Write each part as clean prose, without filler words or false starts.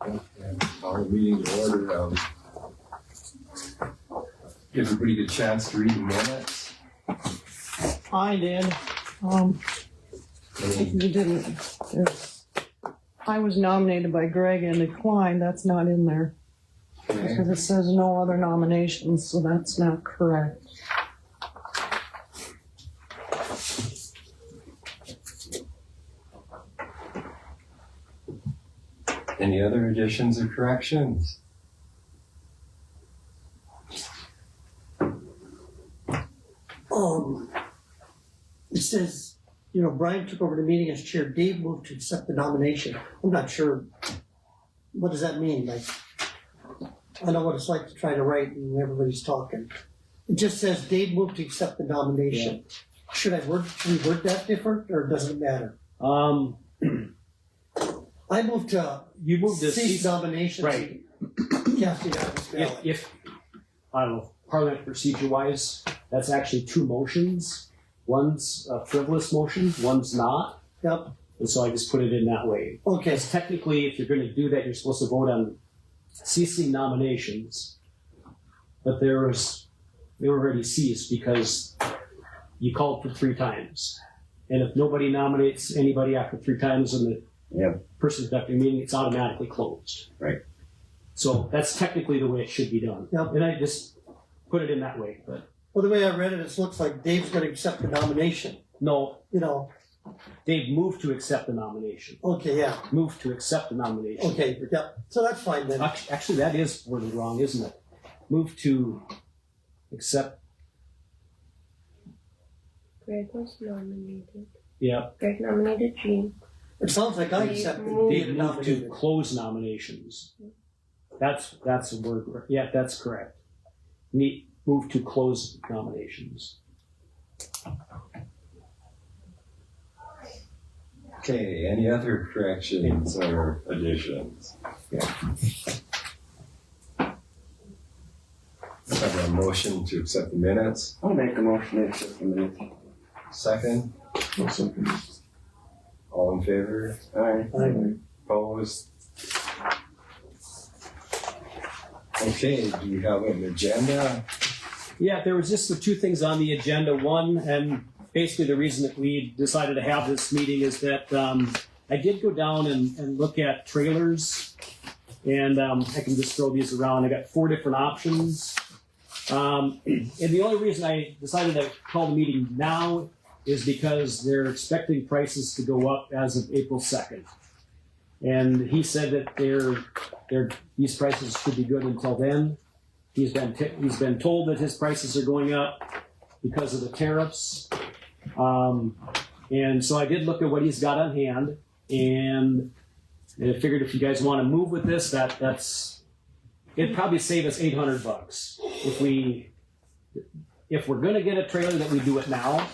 And call the meeting to order. Give everybody a chance to read the minutes. I did. If you didn't, I was nominated by Greg and declined. That's not in there. Okay. Because it says no other nominations, so that's not correct. Any other additions or corrections? It says, Brian took over the meeting as chair. Dave moved to accept the nomination. I'm not sure. What does that mean? Like, I know what it's like to try to write and everybody's talking. It just says Dave moved to accept the nomination. Yeah. Should we word that different, or does it matter? I moved to. You moved to cease nominations. Right. Casting out this ballot. If I don't know, parliament procedure-wise, that's actually two motions. One's a frivolous motion, one's not. Yep. And so I just put it in that way. Okay. Because technically, if you're going to do that, you're supposed to vote on ceasing nominations. But they were already ceased because you called for 3 times. And if nobody nominates anybody after 3 times and the person's conducting the meeting, it's automatically closed. Right. So that's technically the way it should be done. Yep. And I just put it in that way. But well, the way I read it, it looks like Dave's going to accept the nomination. no. Dave moved to accept the nomination. Okay, yeah. Moved to accept the nomination. Okay, yeah. So that's fine then. Actually, that is worded wrong, isn't it? Move to accept. Greg was nominated. Yeah. Greg nominated Jean. It sounds like I accepted. Dave moved to close nominations. That's a word. Yeah, that's correct. Move to close nominations. Okay, any other corrections or additions? Have a motion to accept the minutes. I'll make a motion to accept the minutes. Second? All in favor? Aye. Opposed? Okay, do you have an agenda? Yeah, there was just the 2 things on the agenda. One, and basically the reason that we decided to have this meeting is that I did go down and look at trailers, and I can just throw these around. I got 4 different options. And the only reason I decided to call the meeting now is because they're expecting prices to go up as of April 2nd. And he said that these prices should be good until then. He's been told that his prices are going up because of the tariffs. And so I did look at what he's got on hand, and I figured if you guys want to move with this, it'd probably save us $800 if we're going to get a trailer that we do it now.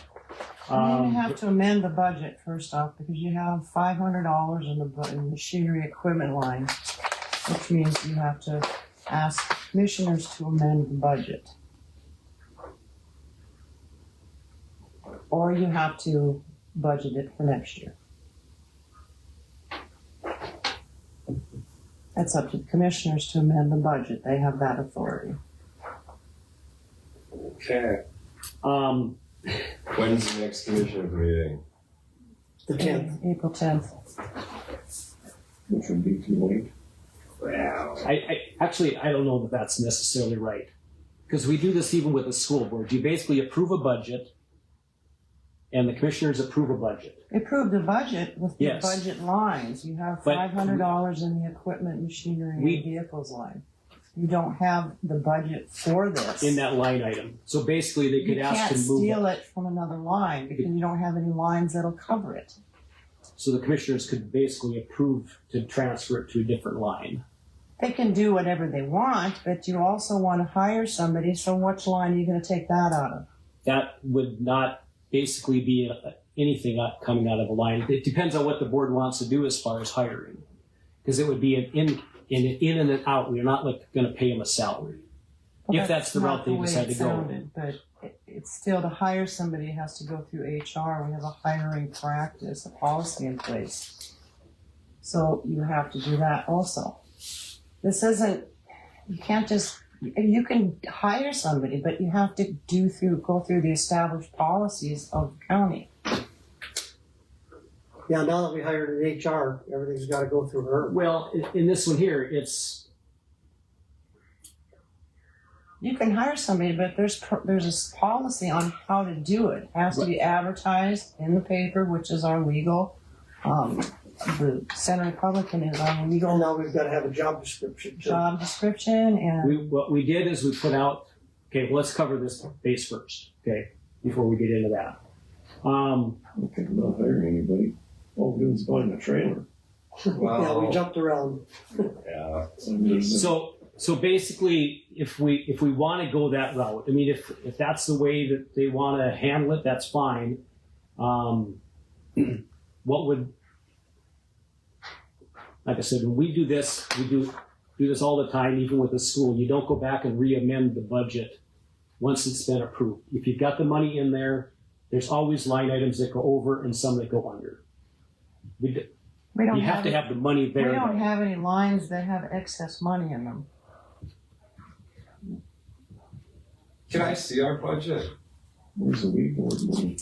You have to amend the budget first off because you have $500 in the machinery equipment line, which means you have to ask commissioners to amend the budget. Or you have to budget it for next year. It's up to the commissioners to amend the budget. They have that authority. Okay. When's the next commissioners meeting? The 10th. April 10th. Which would be too late. Wow. I don't know that that's necessarily right. Because we do this even with the school board. You basically approve a budget, and the commissioners approve a budget. Approve the budget with the Yes. budget lines. You have But $500 in the equipment, machinery, and vehicles line. You don't have the budget for this. In that line item. So basically they could You ask can't to move steal it. it from another line because you don't have any lines that'll cover it. So the commissioners could basically approve to transfer it to a different line. They can do whatever they want, but you also want to hire somebody, so which line are you going to take that out of? That would not basically be anything coming out of a line. It depends on what the board wants to do as far as hiring. Because it would be an in and an out. We're not going to pay them a salary. Well, if that's the route they decide to go. Sounded, but it's still to hire somebody it has to go through HR. We have a hiring practice, a policy in place. So you have to do that also. this isn't, you can't just, you can hire somebody, but you have to go through the established policies of the county. Yeah, now that we hired an HR, everything's gotta go through her. Well, in this one here, it's, You can hire somebody, but there's a policy on how to do it. It has to be advertised in the paper, which is our legal. The Senate Republican is our And legal now we've gotta have a job description. too. job description, and what we did is we put out, okay, well, let's cover this base first, okay, before we get into that. We could not hire anybody. All we do is find a trailer. Yeah, Well, we jumped around. yeah. So basically, if we want to go that route, I mean, if that's the way that they want to handle it, that's fine. What would, like I said, when we do this, we do this all the time, even with the school. You don't go back and re-amend the budget once it's been approved. If you've got the money in there, there's always line items that go over and some that go under. we don't You have to have the money we there. don't have any lines that have excess money in them. Can I see our budget? Where's the weed board money?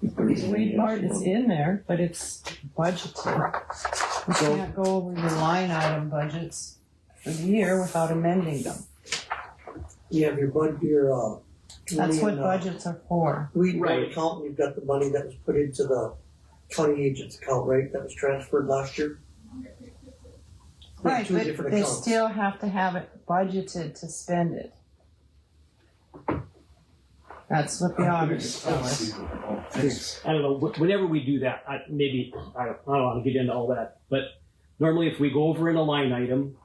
If there's The any weed part extra is money. in there, but it's budgeted. You So- can't go over your line item budgets for the year without amending them. You have your That's what money in, budgets are for. weed board Right. account, and you've got the money that was put into the county agent's account, right, that was transferred last year? We have Right, two but different they accounts. still have to have it budgeted to spend it. That's what the auditors tell us. Because, I don't know, whenever we do that, I don't want to get into all that, but normally if we go over in a line item,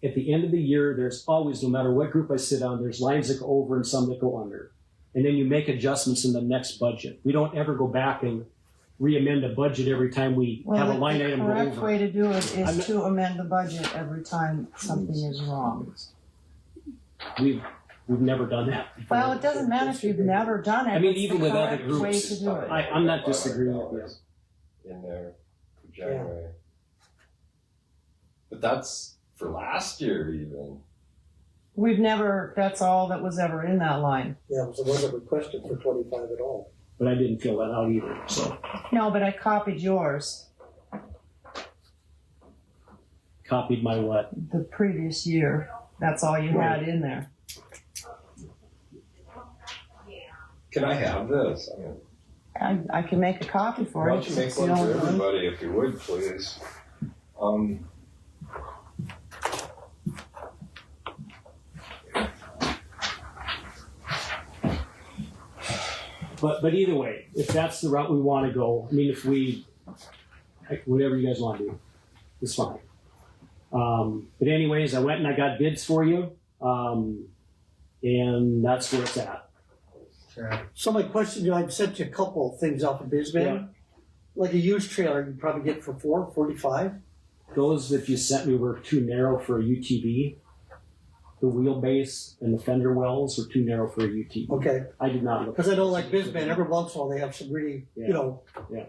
at the end of the year, there's always, no matter what group I sit on, there's lines that go over and some that go under. And then you make adjustments in the next budget. We don't ever go back and re-amend a budget every time we have a line item The go correct over. way to do it I'm is not- to amend the budget every time something is wrong. We've never done that before. Well, it doesn't matter if you've never done it. I mean, it's even the with other correct groups, way to do it. I'm not disagreeing with you. In there for January. But that's for last year even. We've never, that's all that was ever in that line. Yeah, it was the one that requested for 25 at all. But I didn't fill that out either, so. No, but I copied yours, Copied my what? the previous year. That's all you had in there. Can I have this? I mean, I can make a copy for why you. don't you make It's the one for only one. everybody if you would, please? But either way, if that's the route we want to go, I mean, whatever you guys want to do, it's fine. But anyways, I went and I got bids for you, and that's where it's at. So my question, I've sent you a couple of things off of BizBan. Yeah. Like a used trailer, you probably get for $45. Those that you sent me were too narrow for a UTV. The wheelbase and the fender wells were too narrow for a UTV. Okay, I did not look. because I know like BizBan, every once in a while they have some really, Yeah. you know. Yeah.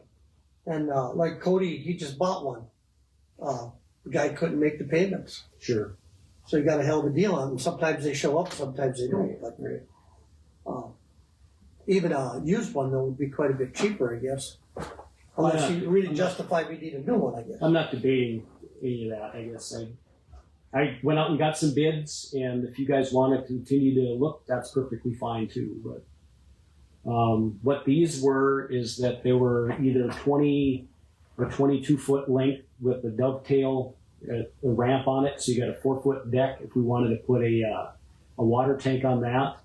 And like Cody, he just bought one. The guy couldn't make the payments. Sure. So he got a hell of a deal on them. Sometimes they show up, sometimes they don't. But even a used one though would be quite a bit cheaper, I guess. Unless you really justify we need a new one, I guess. I'm not debating any of that. I guess I went out and got some bids, and if you guys want to continue to look, that's perfectly fine too. But what these were is that they were either 20 or 22 foot length with the dovetail a ramp on it, so you got a 4 foot deck. If we wanted to put a water tank on that,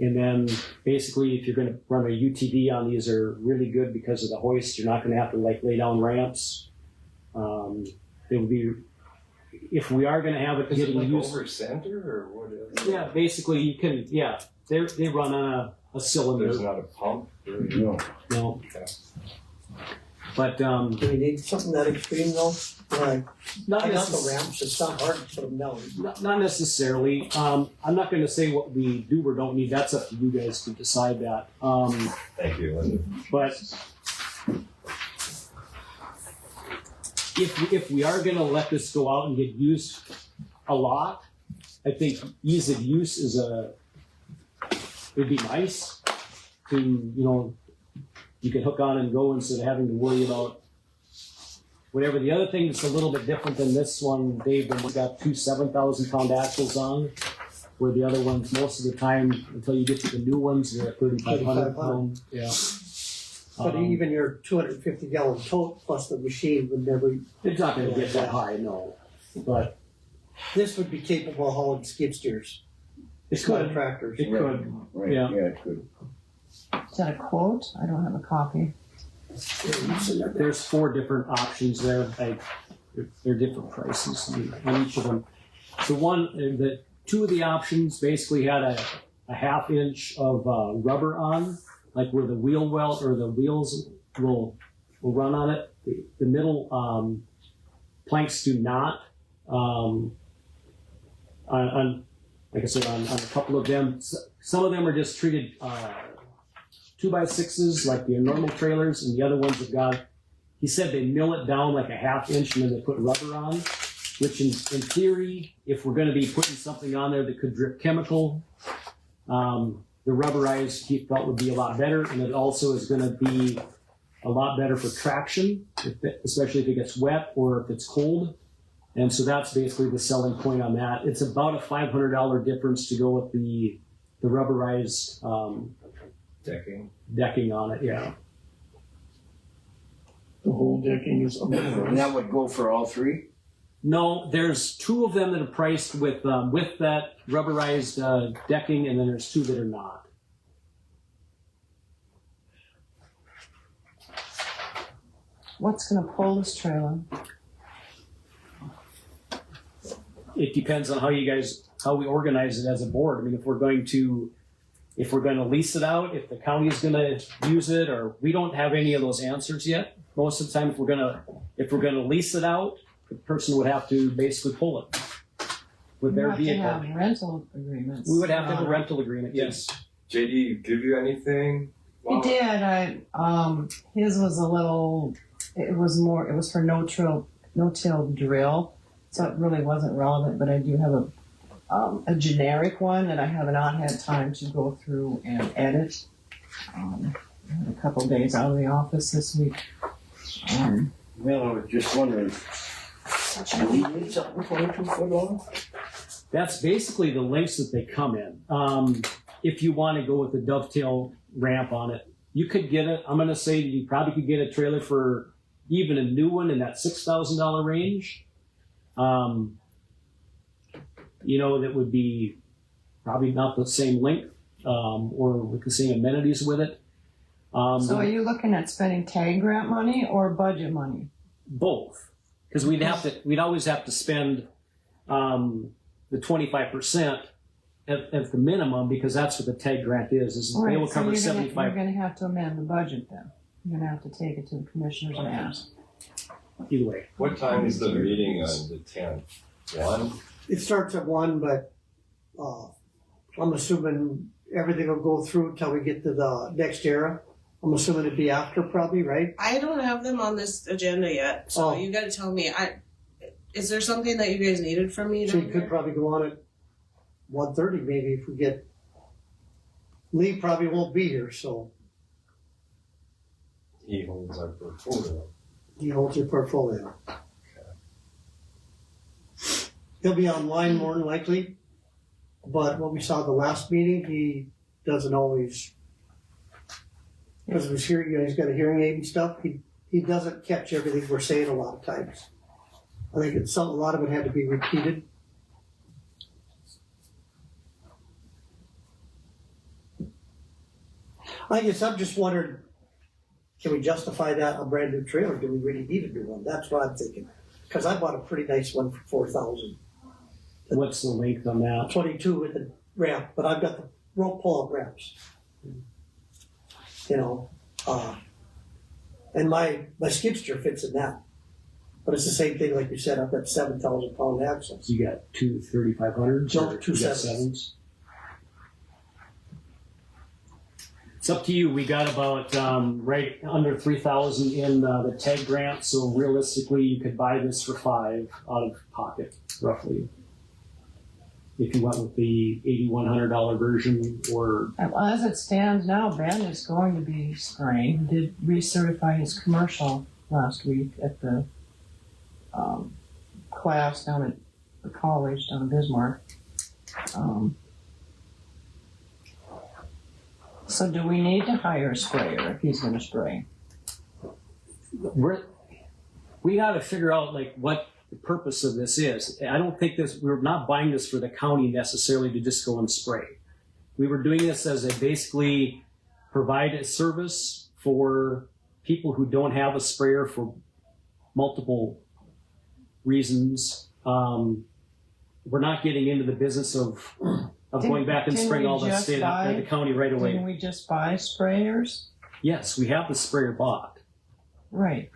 and then basically if you're going to run a UTV on these, are really good because of the hoist. You're not going to have to like lay down ramps. It would be, if we are going to have it is it getting like used. over center or what is it? Yeah, basically you can. Yeah, they run on a cylinder. There's not a pump. Or, No. No. Okay. But Do we need something that extreme though? Like, not, I got the necess- ramps, it's not hard to put them down. not necessarily. I'm not going to say what we do or don't need. That's up to you guys to decide that. Thank you, Linda. But if we are going to let this go out and get used a lot, I think ease of use it'd be nice to, you can hook on and go instead of having to worry about whatever. The other thing that's a little bit different than this one, Dave, when we got two 7,000-pound axles on, where the other ones, most of the time, until you get to the new ones, they're at 3,500 pound. Yeah. But even your 250-gallon tote plus the machine would never. It's not going to get that high, no. But This would be capable of hauling skid steers, it not could. tractors. It could. Right, Yeah. yeah, it could. Is that a quote? I don't have a copy. There's 4 different options there. They're different prices on each of them. The 2 of the options basically had a half inch of rubber on, like where the wheel well or the wheels will run on it. The middle planks do not. On like I said, on a couple of them, some of them are just treated 2x6s like the normal trailers, and the other ones have got. He said they mill it down like a half inch and then they put rubber on, which in theory, if we're going to be putting something on there that could drip chemical, the rubberized he felt would be a lot better, and it also is going to be a lot better for traction, especially if it gets wet or if it's cold. And so that's basically the selling point on that. It's about a $500 difference to go with the rubberized decking on it. Yeah. The whole decking is on the And front. that would go for all 3? No, there's 2 of them that are priced with that rubberized decking, and then there's 2 that are not. What's gonna pull this trailer? It depends on how we organize it as a board. I mean, if we're going to lease it out, if the county is going to use it, or we don't have any of those answers yet. Most of the time, if we're going to lease it out, the person would have to basically pull it with their You vehicle. have to have rental agreements. We would have to have a rental agreement. Yes. JD give you anything? He did. His was a little. It was for no-till drill, so it really wasn't relevant. But I do have a generic one that I have not had time to go through and edit. I had a couple days out of the office this week. Well, I was just wondering, do we need something 22 foot long? That's basically the lengths that they come in. If you want to go with the dovetail ramp on it, you could get it. I'm going to say you probably could get a trailer for even a new one in that $6,000 range. That would be probably not the same length or with the same amenities with it. So are you looking at spending tag grant money or budget money? Both, because we'd always have to spend the 25% at the minimum, because that's what the tag grant is All they right, will so cover you're 75 going to have to amend the budget then. You're going to have to take it to the commissioners and ask. either way. What time is the meeting on the 10th? 1? It starts at 1, but I'm assuming everything will go through until we get to the next era. I'm assuming it'd be after, probably, right? I don't have them on this agenda yet, so Oh. you gotta tell me. Is there something that you guys needed from me? So you down could there? probably go on at 1:30 maybe if we get. Lee probably won't be here, so He holds our portfolio. he holds your portfolio. He'll be online more than likely, but what we saw at the last meeting, he doesn't always. Because of his hearing, he's got a hearing aid and stuff. He doesn't catch everything we're saying a lot of times. I think a lot of it had to be repeated. I guess I'm just wondering, can we justify that a brand new trailer? Do we really need a new one? That's what I'm thinking. Because I bought a pretty nice one for $4,000. What's the length on that? 22 with the ramp, but I've got the rope pull-up ramps. And my skid steer fits in that. But it's the same thing, like you said, I've got 7,000 pound axles. So you got 2 3,500s? No, or 2 you got sevens. It's up to you. We got about right under 3,000 in the TAG grant, so realistically, you could buy this for $5 out of pocket, roughly. If you went with the $8,100 version, or Well, as it stands now, Ben is going to be spraying. He did recertify his commercial last week at the class down at the college down in Bismarck. So do we need to hire a sprayer if he's going to spray? we got to figure out like what the purpose of this is. I don't think we're not buying this for the county necessarily to just go and spray. We were doing this as a basically provide a service for people who don't have a sprayer for multiple reasons. We're not getting into the business of going back and Didn't spraying we all that just state out buy- the county right away. Didn't we just buy sprayers? Yes, we have the sprayer bought. Right.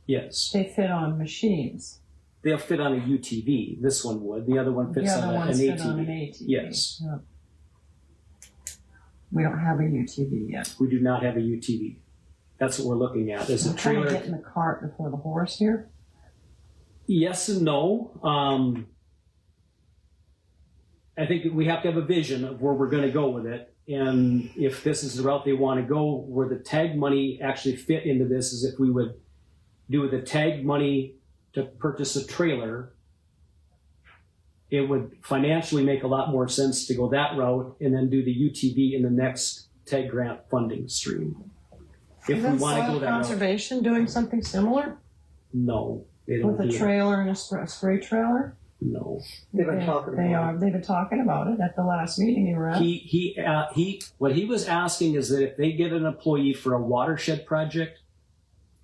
Yes. They fit on machines. They'll fit on a UTV. This one would. The other one fits The other on an ones fit ATV. on an ATV. Yes. Yeah. We don't have a UTV yet. We do not have a UTV. That's what we're looking at. Is a I'm trying to trailer. get in the cart before the horse here. Yes and no. I think we have to have a vision of where we're going to go with it. And if this is the route they want to go, where the tag money actually fit into this is if we would do the tag money to purchase a trailer, it would financially make a lot more sense to go that route and then do the UTV in the next tag grant funding stream. If we Isn't want to Soil go that route. Conservation doing something similar No, they don't with a do that. trailer and a spray trailer? No. They've been talking about it. They've been talking about it at the last meeting you were at. What he was asking is that if they get an employee for a watershed project,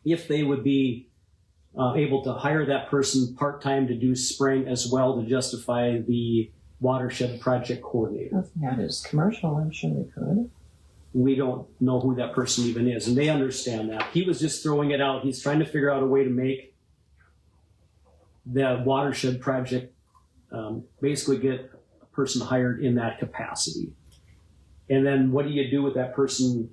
if they would be able to hire that person part-time to do spraying as well to justify the watershed project coordinator. If he had his commercial, I'm sure they could. We don't know who that person even is, and they understand that. He was just throwing it out. He's trying to figure out a way to make the watershed project basically get a person hired in that capacity. And then what do you do with that person,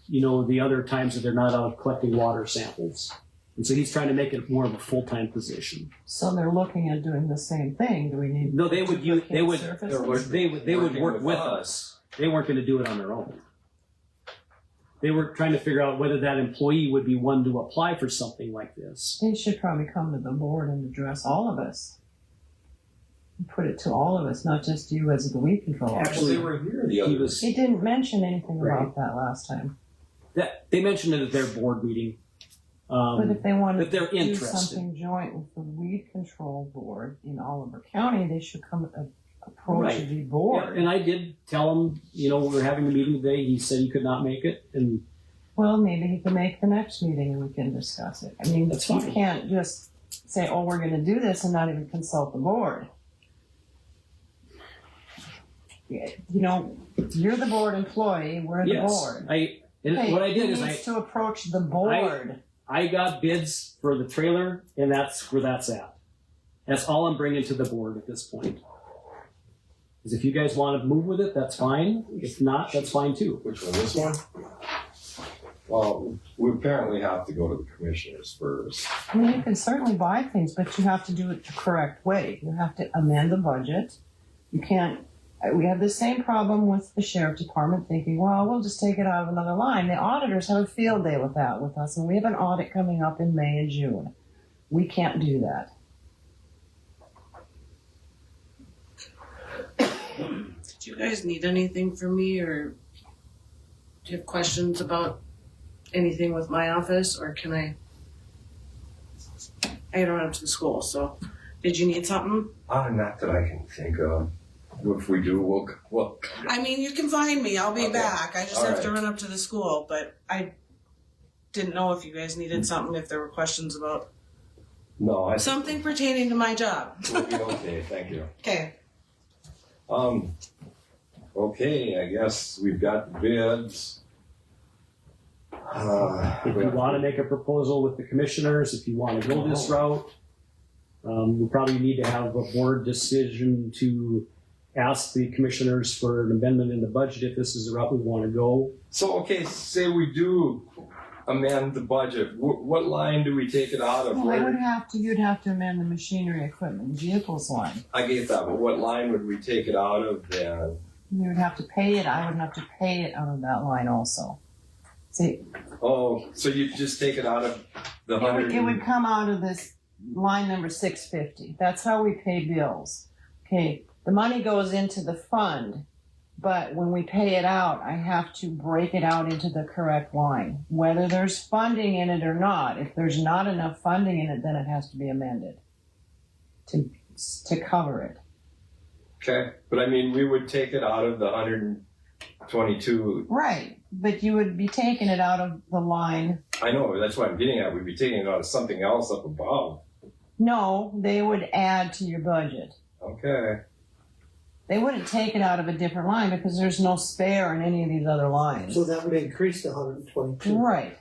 the other times that they're not out collecting water samples? And so he's trying to make it more of a full-time position. So they're looking at doing the same thing. Do we need? No, they would use, they would, surfaces? they would work with us. They weren't going to do it on their own. They were trying to figure out whether that employee would be one to apply for something like this. They should probably come to the board and address all of us. And put it to all of us, not just you as the weed control officer. Actually, they were here the He other. was He didn't mention anything Right. about that last time. that they mentioned it at their board meeting. But if they wanted that they're to do interested. something joint with the weed control board in Oliver County, they should come approach Right. the Yeah, board. and I did tell him, we were having a meeting today. He said he could not make it, and Well, maybe he can make the next meeting and we can discuss it. I mean, That's you fine. can't just say, "Oh, we're going to do this," and not even consult the board. You're the board employee. We're the yes, board. And what I did he is needs to approach the board. I got bids for the trailer, and that's where that's at. That's all I'm bringing to the board at this point. Is if you guys want to move with it, that's fine. If not, that's fine too. Which one? This one? Well, we apparently have to go to the commissioners first. I mean, you can certainly buy things, but you have to do it the correct way. You have to amend the budget. You can't. We have the same problem with the sheriff department thinking, well, we'll just take it out of another line. The auditors have a field day with that with us, and we have an audit coming up in May and June. We can't do that. Do you guys need anything from me, or do you have questions about anything with my office, or can I don't have to the school, so did you need something? Not that I can think of. If we do, we'll I mean, you can find me. I'll be Okay. back. I just All have to right. run up to the school, but I didn't know if you guys needed something, if there were questions about no, I something pertaining to my job. we'll be okay. Thank you. Okay. Okay, I guess we've got the bids. If you want to make a proposal with the commissioners, if you want to go this route, we probably need to have a board decision to ask the commissioners for an amendment in the budget if this is the route we want to go. So, okay, say we do amend the budget, what line do we take it out of? Well, it would have to, you'd have to amend the machinery, equipment, and vehicles line. I get that, but what line would we take it out of then? You would have to pay it, I would have to pay it out of that line also. See, Oh, so you just take it out of the hundred? it would come out of this line number 650. That's how we pay bills. Okay, the money goes into the fund, but when we pay it out, I have to break it out into the correct line. Whether there's funding in it or not, if there's not enough funding in it, then it has to be amended to cover it. Okay, but I mean, we would take it out of the 122. Right, but you would be taking it out of the line. I know, that's what I'm getting at. We'd be taking it out of something else up above. No, they would add to your budget. Okay. They wouldn't take it out of a different line because there's no spare in any of these other lines. So that would increase to 122. Right.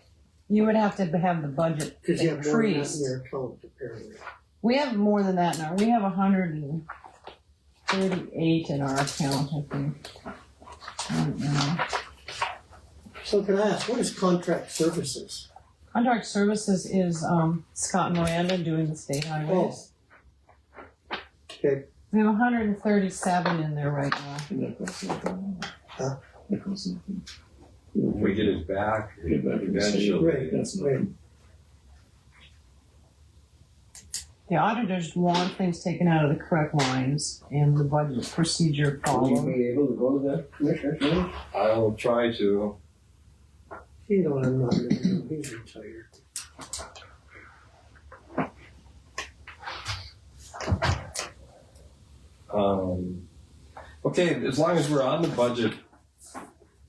You would have to have the budget Because you have more than that in increased. your account, apparently. We have more than that now. We have 138 in our account, I think. I don't know. So can I ask, what is contract services? Contract services is Scott and Miranda doing the state highways. Okay, We have 137 in there right now. And that costs nothing. Huh? That costs nothing. If we get it back, Get back in the same- eventually. Right. That's Right. nothing. The auditors want things taken out of the correct lines and the budget procedure Will you followed. be able to go to that commissioner's meeting? I'll try to. you know what I'm not really doing, he's retired. Okay, as long as we're on the budget,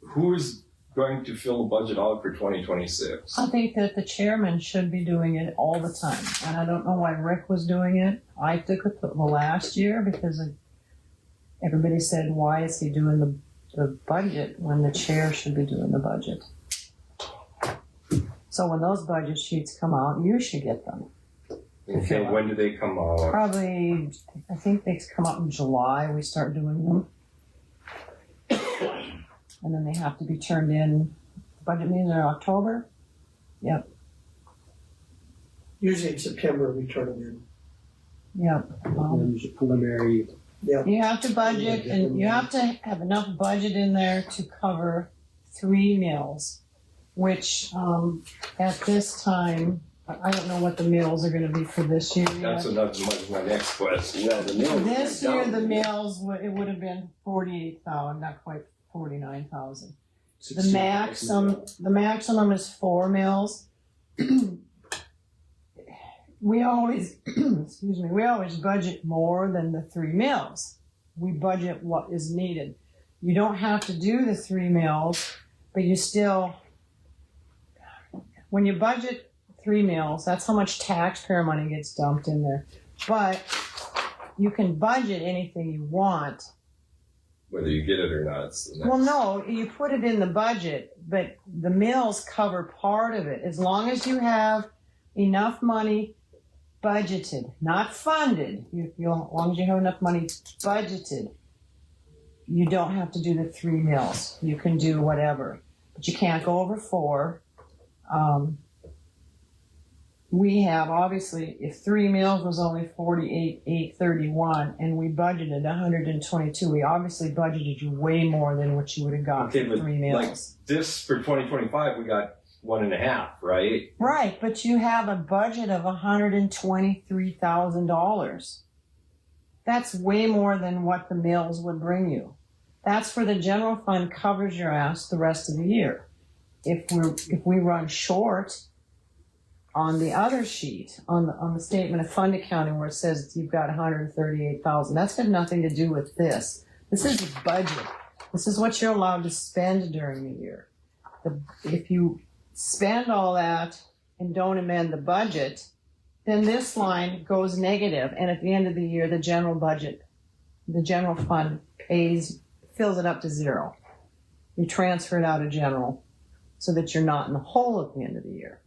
who's going to fill the budget out for 2026? I think that the chairman should be doing it all the time, and I don't know why Rick was doing it. I took it the last year because everybody said, why is he doing the budget when the chair should be doing the budget? So when those budget sheets come out, you should get them. Okay, when do they come out? Probably, I think they come out in July, we start doing them. And then they have to be turned in, budget meetings are October? Yep, Usually in September, we turn them in. yep. And then there's a preliminary. You have to budget, and you have to have enough budget in there to cover 3 mills, which, at this time, I don't know what the mills are gonna be for this year That's yet. another, my next question. Yeah, the mill. This year, the mills, it would have been 48,000, not quite 49,000. The maximum is 4 mills. We always, excuse me, we always budget more than the 3 mills. We budget what is needed. You don't have to do the 3 mills, but you still, when you budget 3 mills, that's how much taxpayer money gets dumped in there. But you can budget anything you want. Whether you get it or not, it's the next. Well, no, you put it in the budget, but the mills cover part of it. As long as you have enough money budgeted, not funded, as long as you have enough money budgeted, you don't have to do the 3 mills. You can do whatever, but you can't go over 4. We have, obviously, if 3 mills was only 48,831 and we budgeted 122, we obviously budgeted you way more than what you would have got Okay, for but 3 mills. This for 2025, we got 1.5, right? Right, but you have a budget of $123,000. That's way more than what the mills would bring you. That's where the general fund covers your ass the rest of the year. If we run short on the other sheet, on the statement of fund accounting where it says you've got 138,000, that's got nothing to do with this. This is the budget. This is what you're allowed to spend during the year. If you spend all that and don't amend the budget, then this line goes negative, and at the end of the year, the general fund fills it up to 0. You transfer it out of general so that you're not in the hole at the end of the year.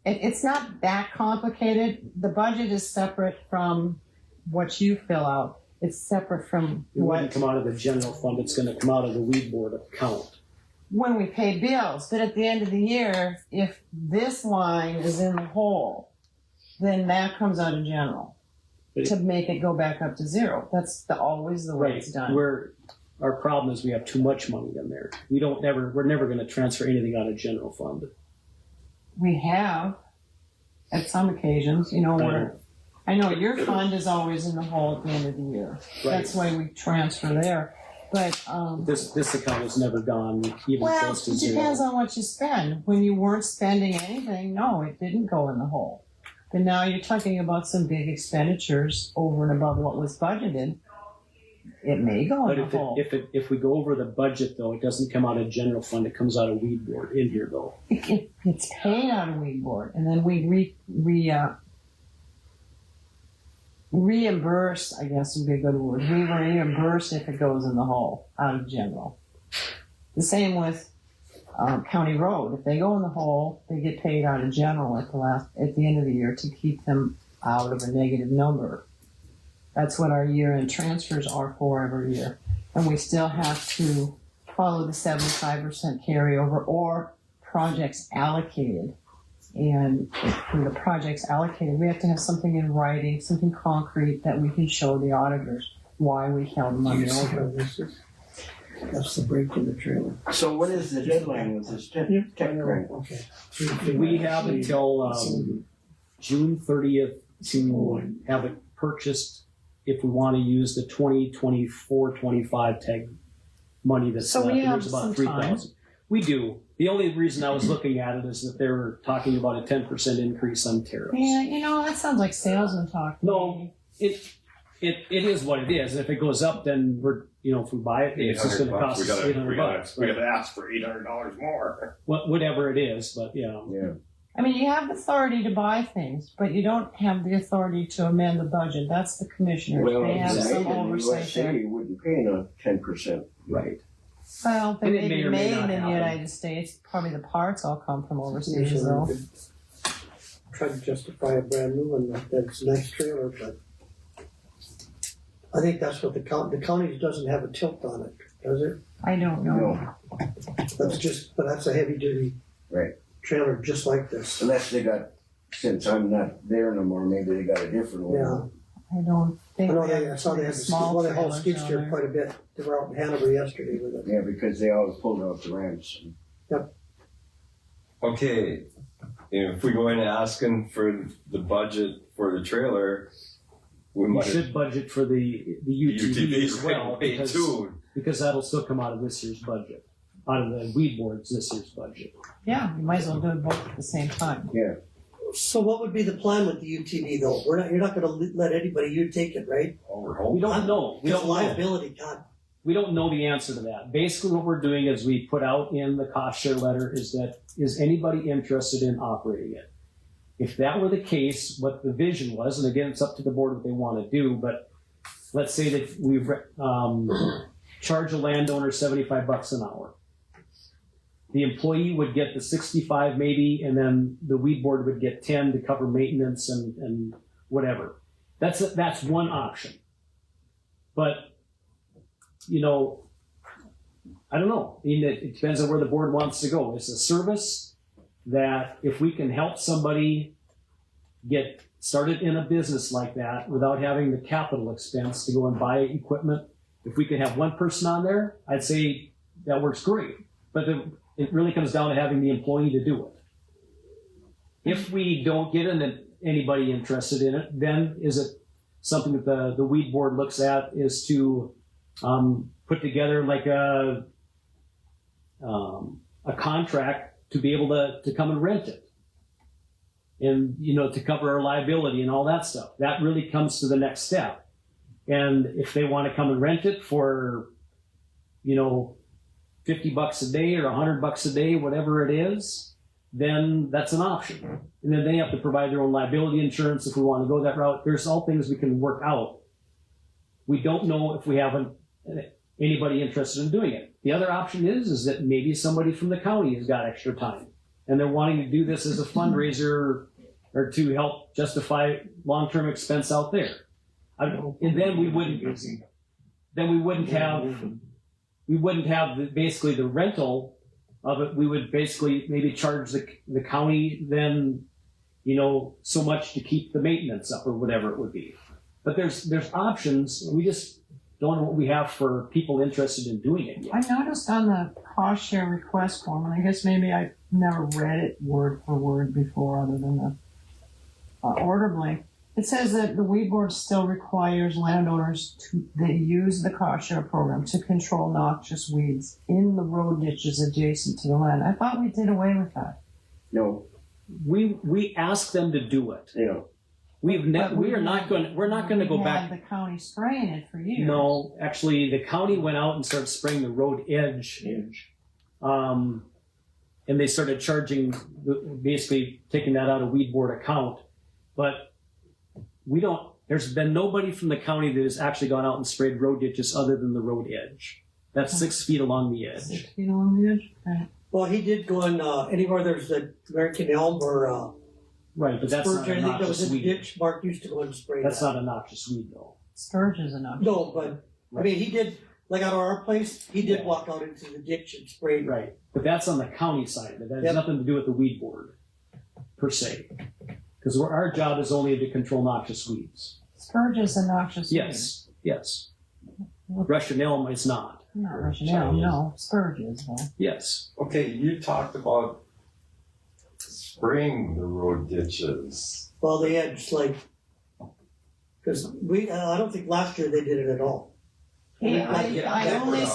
It's not that complicated. The budget is separate from what you fill out. It's separate from It wouldn't what, come out of the general fund, it's gonna come out of the weed board account. when we pay bills. But at the end of the year, if this line is in the hole, then that comes out of general But- to make it go back up to zero. That's always the way Right, it's done. our problem is we have too much money in there. We're never gonna transfer anything out of general fund. We have, at some occasions, you know, where, I know your fund is always in the hole at the end of the year. That's why we transfer there. But, This account has never gone even well, close to it zero. depends on what you spend. When you weren't spending anything, no, it didn't go in the hole. But now you're talking about some big expenditures over and above what was budgeted. It may go But in the hole. if we go over the budget though, it doesn't come out of general fund, it comes out of weed board in here though. It's paid out of weed board, and then we reimburse, I guess would be a good word. We reimburse if it goes in the hole out of general. The same with county road. If they go in the hole, they get paid out of general at the end of the year to keep them out of a negative number. That's what our year-end transfers are for every year. And we still have to follow the 75% carryover or projects allocated. And for the projects allocated, we have to have something in writing, something concrete that we can show the auditors why we held money over. That's the break in the trailer. So what is the deadline with this tech grant? Okay. We have until June 30th to have it purchased if we want to use the 2024-25 tag money that's So left. we And have there's about some 3,000. We do. The only reason I was looking at it is that they were talking about a 10% increase on tariffs. Yeah, you know, that sounds like salesman talk. to No. me. It is what it is. If it goes up, then if we buy it, it's just going to cost us $800. We gotta ask for $800 more. Whatever it is, but yeah. Yeah. I mean, you have authority to buy things, but you don't have the authority to amend the budget. That's the commissioners. Well, They have some in the oversight USA, there. you wouldn't pay no 10%. Right. Well, they And may it may be or may made not in the happen. United States. Probably the parts all come from overseas, Usually though. we could try to justify a brand new one that's a nice trailer, but I think that's what the county doesn't have a tilt on it, does it? I don't know. No, But that's a heavy duty Right. trailer just like this. unless they got, since I'm not there no more, maybe they got a different one. Yeah. I don't I think know they I saw they had small well, they hauled trailers skid down steer there. quite a bit. They were out in Hanover yesterday with it. Yeah, because they always pulled out the ramps. Okay, if we go in asking for the budget for the trailer, we You might should budget for the UTV as well, pay because, too. because that'll still come out of this year's budget, out of the weed board's this year's budget. Yeah, you might as well do it both at the same time. So what would be the plan with the UTV though? You're not gonna let anybody, you take it, right? Oh, we're We hoping. don't know. We Because don't know. liability, God, We don't know the answer to that. Basically, what we're doing is we put out in the cost share letter is anybody interested in operating it? If that were the case, what the vision was, and again, it's up to the board what they want to do, but let's say that we charge a landowner $75 an hour. The employee would get the 65 maybe, and then the weed board would get 10 to cover maintenance and whatever. That's one option. But I don't know. I mean, it depends on where the board wants to go. It's a service that if we can help somebody get started in a business like that without having the capital expense to go and buy equipment, if we could have one person on there, I'd say that works great. But it really comes down to having the employee to do it. If we don't get anybody interested in it, then is it something that the weed board looks at is to put together like a contract to be able to come and rent it, and to cover our liability and all that stuff. That really comes to the next step. And if they want to come and rent it for $50 a day or $100 a day, whatever it is, then that's an option. And then they have to provide their own liability insurance if we want to go that route. There's all things we can work out. We don't know if we have anybody interested in doing it. The other option is that maybe somebody from the county has got extra time and they're wanting to do this as a fundraiser or to help justify long-term expense out there. And then we wouldn't have basically the rental of it. We would basically maybe charge the county then, so much to keep the maintenance up or whatever it would be. But there's options. We just don't know what we have for people interested in doing it yet. I noticed on the cost share request form, and I guess maybe I've never read it word for word before other than the order blank. It says that the weed board still requires landowners that use the cost share program to control noxious weeds in the road ditches adjacent to the land. I thought we did away with that. No, We ask them to do it. We're not going to go We back. had the county spraying it for years. No, actually, the county went out and started spraying the road edge. And they started charging, basically taking that out of weed board account. But there's been nobody from the county that has actually gone out and sprayed road ditches other than the road edge. That's 6 feet along the 6 edge. feet along the edge? Okay. Well, he did go in, anywhere there's the American elm or, Right, but that's not spurge, a anything that was noxious in the weed. ditch, Mark used to go in and spray That's that. not a noxious weed, though. Spurge is enough. No, but, I mean, he did, like out of our place, he did walk out into the ditch and spray. Right, but that's on the county side of it. That has Yep. nothing to do with the weed board, per se. Because our job is only to control noxious weeds. Spurge is a noxious weed. Yes. Russian elm is not. Not Russian elm, no. Spurge is, though. Yes. Okay, you talked about spraying the road ditches. Well, they had just like, because I don't think last year they did it at all. Yeah, I only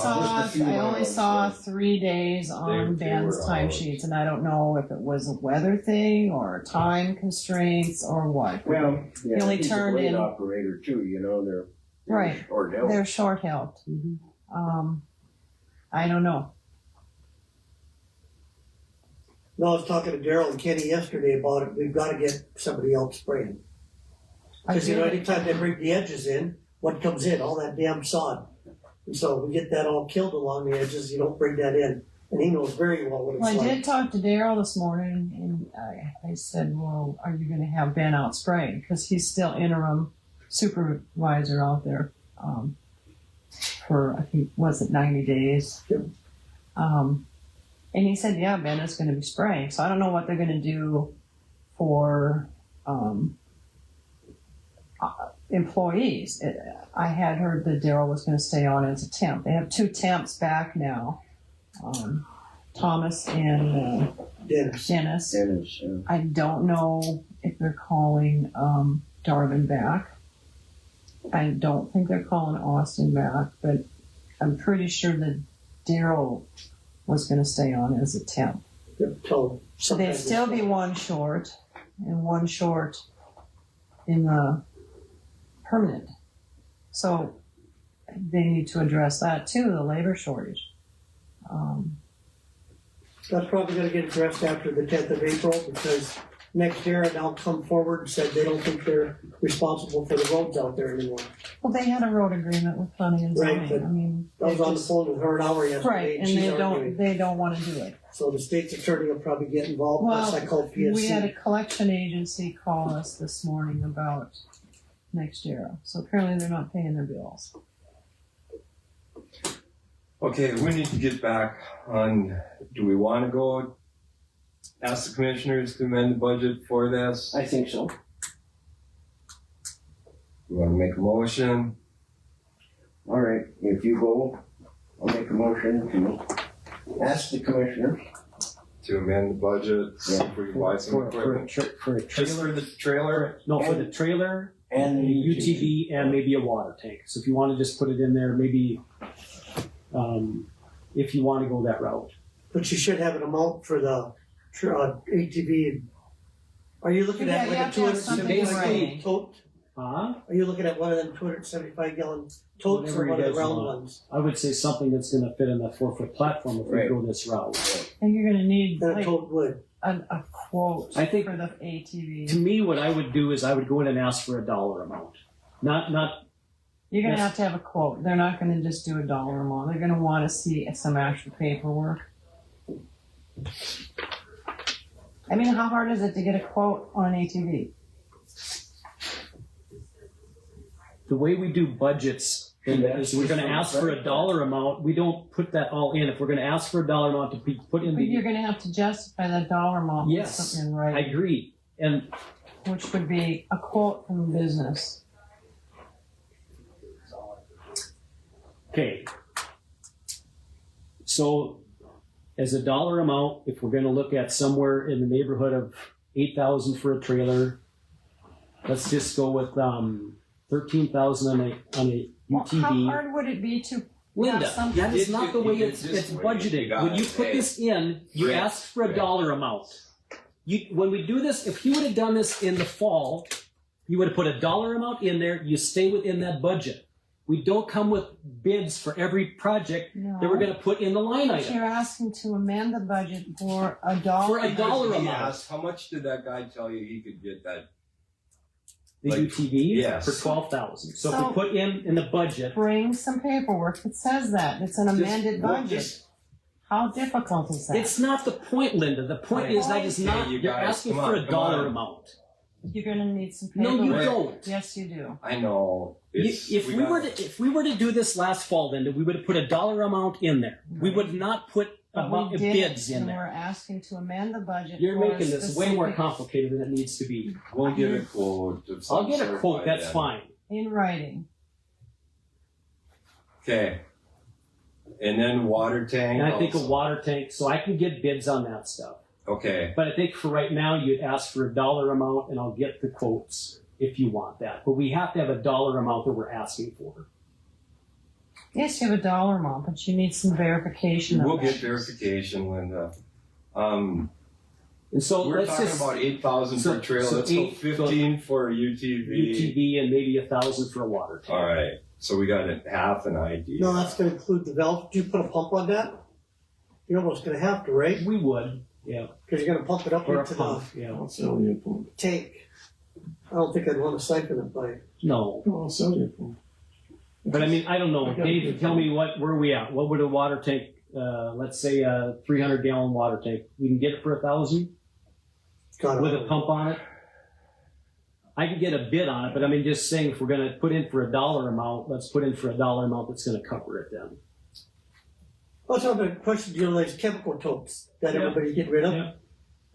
saw 3 days on They Ben's were timesheets, and I don't know if it was a weather thing or time constraints or what. well, yeah, only he's turned a blade in- operator too, they're Right. Or no. They're short-held. I don't know. No, I was talking to Daryl and Kenny yesterday about it. We've got to get somebody else spraying. Because, anytime they bring the edges in, what comes in? All that damn sod. And so we get that all killed along the edges. You don't bring that in. And he knows very well what it's Well, I like. did talk to Daryl this morning, and I said, well, are you going to have Ben out spraying? Because he's still interim supervisor out there for, I think, was it 90 days? Yep. And he said, yeah, Ben is going to be spraying. So I don't know what they're going to do for employees. I had heard that Daryl was going to stay on as a temp. They have 2 temps back now, Thomas and Dennis. Dennis. Dennis, I don't know if they're calling Darvin back. I don't think they're calling Austin back, but I'm pretty sure that Daryl was going to stay on as a temp. So So they'd still be 1 short, and 1 short in the permanent. So they need to address that too, the labor shortage. That's probably going to get addressed after the 10th of April because next year they'll come forward and said they don't think they're responsible for the roads out there anymore. Well, they had a road agreement with planning and Right, zoning. but I mean, I was they on the just- phone with her an hour yesterday. right, and she's they arguing. don't want to do it. So the state's attorney will probably get involved. Well, Plus I called PSC. we had a collection agency call us this morning about next year. So apparently they're not paying their bills. Okay, we need to get back on, do we want to go ask the commissioners to amend the budget for this? I think so. We want to make a motion? All right, if you go, I'll make a motion to ask the commissioners. To amend the budget, see if we can buy some equipment. For a Just trailer. for the trailer? No, for the trailer And and the UTV and maybe a water tank. So if you want to just put it in there, maybe if you want to go that route. But you should have an amount for the ATV. Are you looking Yeah, at you like a have to have something 275 in gallon writing. tote? Are you looking at one of them 275 gallon totes Whatever or one you of the guys round want. ones? I would say something that's going to fit in that 4-foot platform if Right. we go this route. And you're going to need Then a like tote wood. a quote I think- for the ATV. To me, what I would do is I would go in and ask for a dollar amount. Not You're going to Yes. have a quote. They're not going to just do a dollar amount. They're going to want to see some actual paperwork. I mean, how hard is it to get a quote on an ATV? the way we do budgets is we're going to ask for a dollar amount. We don't put that all in. If we're going to ask for a dollar amount to be put in But you're the, gonna have to justify that dollar amount with yes, something in I writing, agree. And which would be a quote from the business. okay, so as a dollar amount, if we're going to look at somewhere in the neighborhood of 8,000 for a trailer, let's just go with 13,000 on a Well, how UTV. hard would it be to Linda, have something? that is You- not the you way did it's this way. budgeted. You got When you it. put Hey. this in, you Rick, ask for a Rick. dollar amount. When we do this, if you would have done this in the fall, you would have put a dollar amount in there. You stay within that budget. We don't come with bids for every project that we're No, going to put in the line but item. you're asking to amend the budget for a dollar. For a dollar He amount. asked, how much did that guy tell you he could get that? The Like, UTV yes. for 12,000. So, if So- we put in the budget, Bring some paperwork that says that. It's an amended well, budget. just- How difficult is that? it's not the point, Linda. The point is that is not. Hey, you You're guys, asking come for on, a come dollar on. amount. You're gonna need some No, paperwork. you Rick. don't. Yes, you do. I know. It's, If we were to do this last fall, Linda, we would have put a dollar amount in there. We would not put But we did bids it, in and there. we're asking to amend the budget. You're for a making this way more specific- complicated than it needs to be. We'll get a quote. Of some I'll get a sort quote. by That's then. fine. in writing. Okay. And then water tank. And I think a also. water tank, so I can get bids on that stuff. Okay. But I think for right now, you'd ask for a dollar amount, and I'll get the quotes if you want that. But we have to have a dollar amount that we're asking for. Yes, you have a dollar amount, but you need some verification. We'll of get that. verification, Linda. And so We're let's talking just about 8,000 so- for a trailer. so Let's go 8 15 for a UTV. UTV and maybe 1,000 for a water tank. All right. So we got a half an idea. No, that's gonna include the valve. Do you put a pump on that? You're almost gonna have to, right? We would, yeah, Because you're gonna pump it up or a into pump, yeah. I'll sell you a pump. the tank. I don't think I'd want to siphon it by. No, No, I'll sell you a pump. but I mean, I don't know. Dave, tell me where are we at? What would a water tank? Let's say a 300-gallon water tank. We can get it for 1,000 God, with a pump on it. I could get a bid on it, but I mean, just saying, if we're going to put in for a dollar amount, let's put in for a dollar amount that's going to cover it then. Also, I'm gonna question, you know, these chemical totes that Yeah. everybody's getting rid of. Yeah.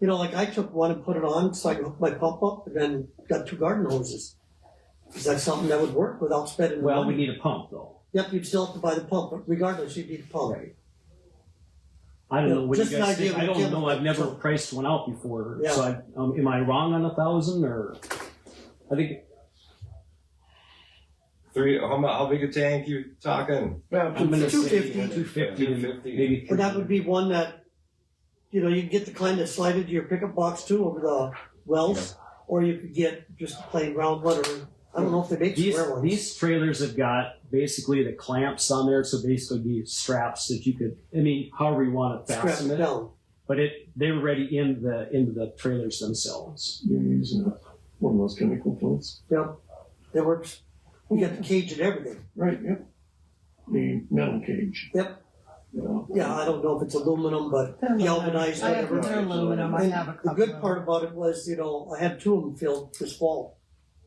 You know, like I took one and put it on so I could hook my pump up and then got 2 garden hoses. Is that something that would work without spending the Well, we money? need a pump though. Yep, you'd still have to buy the pump, but regardless, you'd need a pump. Right. I don't Yeah, know what just you an guys idea think. I of a don't know. I've never chemical. priced one out before. Yeah. So am I wrong on 1,000 or? I think How big a tank you talking? I'm going to say 250. 250 and 250. maybe And that would be one that, you know, you can get the kind that slide into your pickup box too over the wells, or you could get just a plain round one, or I don't know if they make square ones. These trailers have got basically the clamps on there, so basically these straps that you could, I mean, however you want to Strap fasten it it, down. but they're already into the trailers themselves. You're using one of those chemical totes. Yep, it works. You got the cage and everything. Right, yep. The metal cage. Yep. Yeah. Yeah, I don't know if it's aluminum, but They're galvanized, I have whatever. they're aluminum. I And have a the couple. good of part them. about it was, you know, I had 2 of them filled this fall,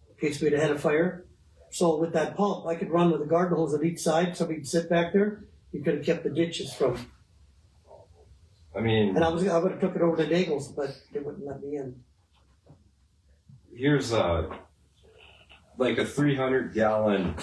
in case we'd had a fire. So with that pump, I could run with a garden hose on each side, so we could sit back there. You could have kept the ditches from. I mean, And I would have took it over to Nagel's, but they wouldn't let me in. here's like a 300-gallon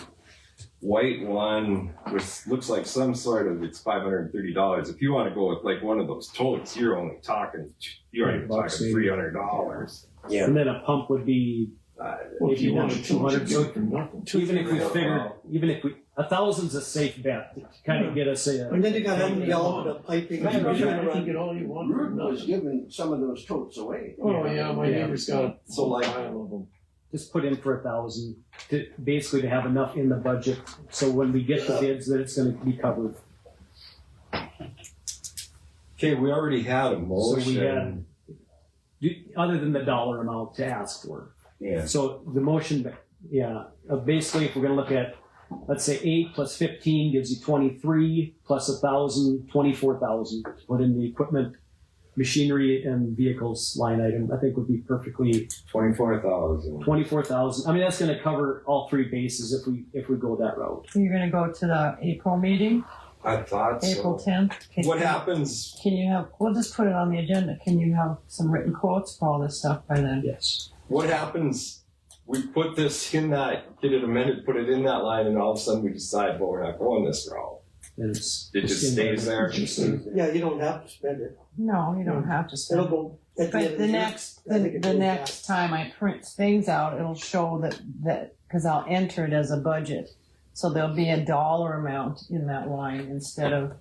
white one with looks like some sort of, it's $530. If you want to go with like one of those totes, you're only talking $100 maybe. $300. Yeah. And then a pump would be Well, if maybe you another wanted to, 200. you get it for nothing. Even if we $300. figured, even if 1,000's a safe bet to kind of get us a. And then you got to yell the piping. You and can around. get all you want for Root was nothing. giving some of those totes away. Oh, yeah, my Yeah. neighbor's got a So, like- pile of them. Just put in for 1,000 to basically to have enough in the budget, so when we get the bids, that it's going to be covered. Okay, we already had a So motion. we had, other than the dollar amount to ask for. Yeah. So the motion, basically, if we're going to look at, let's say 8 plus 15 gives you 23, plus 1,000, 24,000 to put in the equipment machinery and vehicles line item, I think would be perfectly 24,000. 24,000. I mean, that's going to cover all three bases if we go that route. You're gonna go to the April meeting, I thought April so. 10th? What happens? Can you have, we'll just put it on the agenda, can you have some written quotes for all this stuff by then? Yes. What happens? We put this in that, get it amended, put it in that line, and all of a sudden we decide, well, we're not going this route. And It just stays there. Yeah, you don't have to spend it. No, you don't have to spend It'll it. go at the end But of the the year. next, I think it the goes next time I print things out, it'll show that, cause I'll enter it as a budget. So there'll be a dollar amount in that line instead of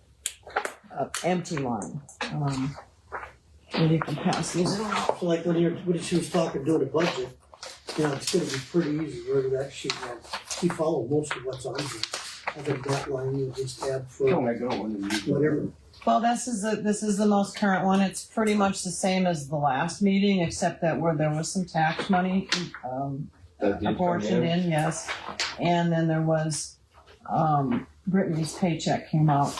an empty line. And you can pass these around. So like when she was talking doing a budget, you know, it's gonna be pretty easy where that sheet runs. She followed most of what's on here. I think that line you just add for Oh my God, when you- whatever. Well, this is the most current one. It's pretty much the same as the last meeting, except that where there was some tax money, That did come apportioned in, yes. And then there was, Brittany's paycheck came out,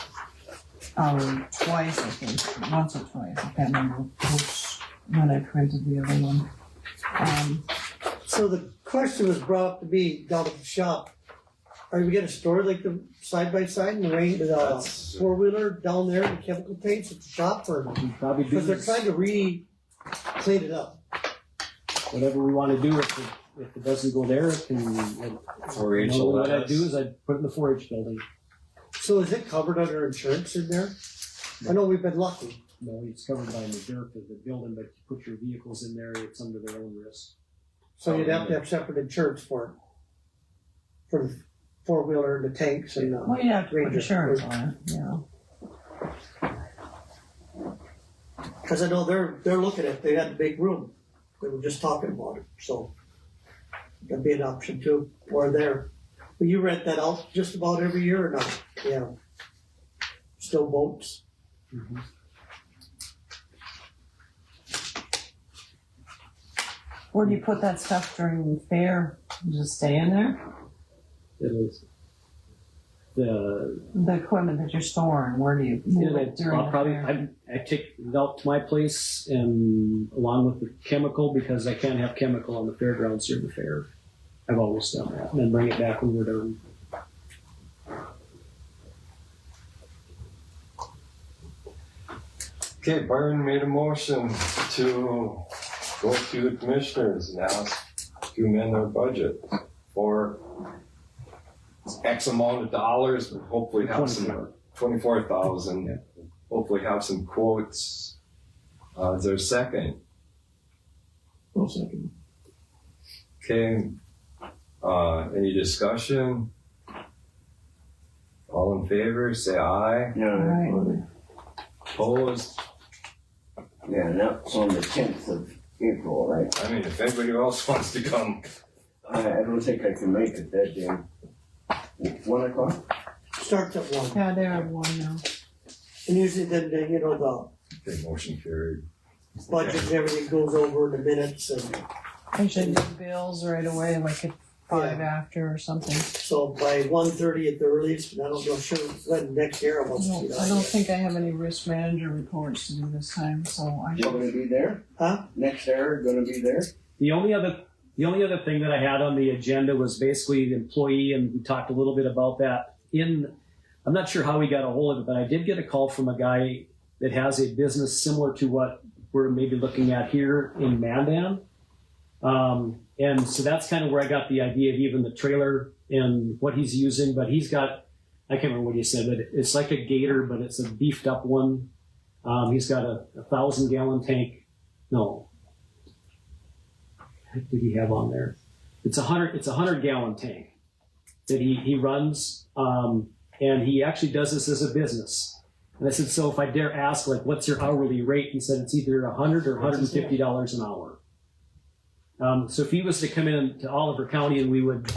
twice, I think, once or twice, I can't remember which, when I printed the other one. So the question was brought up to me down at the shop. Are we gonna store like the side by side and the rain, That's- 4-wheeler down there, the chemical paints at the shop, or? Probably do Because they're trying to clean it up. whatever we want to do. If it doesn't go there, it can. 4-H will What let I do us. is I put it in the 4-H building. So is it covered under insurance in there? I know we've been lucky. No, it's covered by the dirt of the building, but you put your vehicles in there, it's under their own risk. So you'd have to have separate insurance for it. For the 4-wheeler and the tanks and, Well, you have to put Ranger. insurance on it, yeah. cause I know they're looking at, they had a big room. They were just talking about it, so. That'd be an option too, or there. But you rent that out just about every year or not? Yeah. Still boats? Where do you put that stuff during the fair? You just stay in there? It is. The equipment that you're storing, where do you move it during I'll the probably, fair? I take it out to my place and along with the chemical, because I can't have chemical on the fairgrounds during the fair. I've always done that, and then bring it back when we're done. Okay, Byron made a motion to go to the commissioners and ask to amend their budget for X amount of dollars, but hopefully have some 24,000. Yeah. Hopefully have some quotes. Is there a second? I'll second. Okay. Any discussion? All in favor, say aye. Yeah, Right. Opposed? yeah, and that's on the 10th of April, right? I mean, if anybody else wants to come, I don't think I can make it that day. 1 o'clock? Starts at 1. Yeah, they're at one now. And usually then, you know, okay, motion carried. the budget and everything goes over in the minutes and I should do bills right away, like at 5 after or something. so by 1:30 at the earliest, and I don't know sure when next year I will see that. I don't think I have any risk manager reports to do this time, so I You gonna be there? Huh? Next hour, gonna be there? The only other thing that I had on the agenda was basically the employee, and we talked a little bit about that. I'm not sure how we got a hold of it, but I did get a call from a guy that has a business similar to what we're maybe looking at here in Mandan. And so that's kind of where I got the idea of even the trailer and what he's using. But he's got, I can't remember what he said, but it's like a Gator, but it's a beefed up one. He's got a 1,000-gallon tank. No. What did he have on there? It's a 100-gallon tank that he runs. And he actually does this as a business. And I said, so if I dare ask, like, what's your hourly rate? He said it's either $100 or $150 an hour. So if he was to come in to Oliver County and we would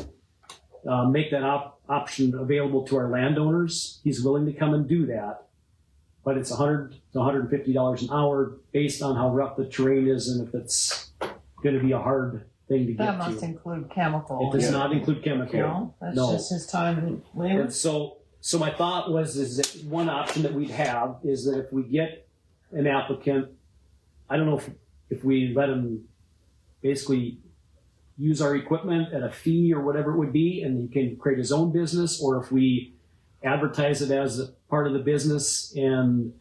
make that option available to our landowners, he's willing to come and do that. But it's $100 to $150 an hour based on how rough the terrain is and if it's going to be a hard thing to that get must to. include chemical. It does not include chemical. No, that's No. just his time and labor. And so my thought is that one option that we'd have is that if we get an applicant I don't know if we let him basically use our equipment at a fee or whatever it would be, and he can create his own business, or if we advertise it as a part of the business, and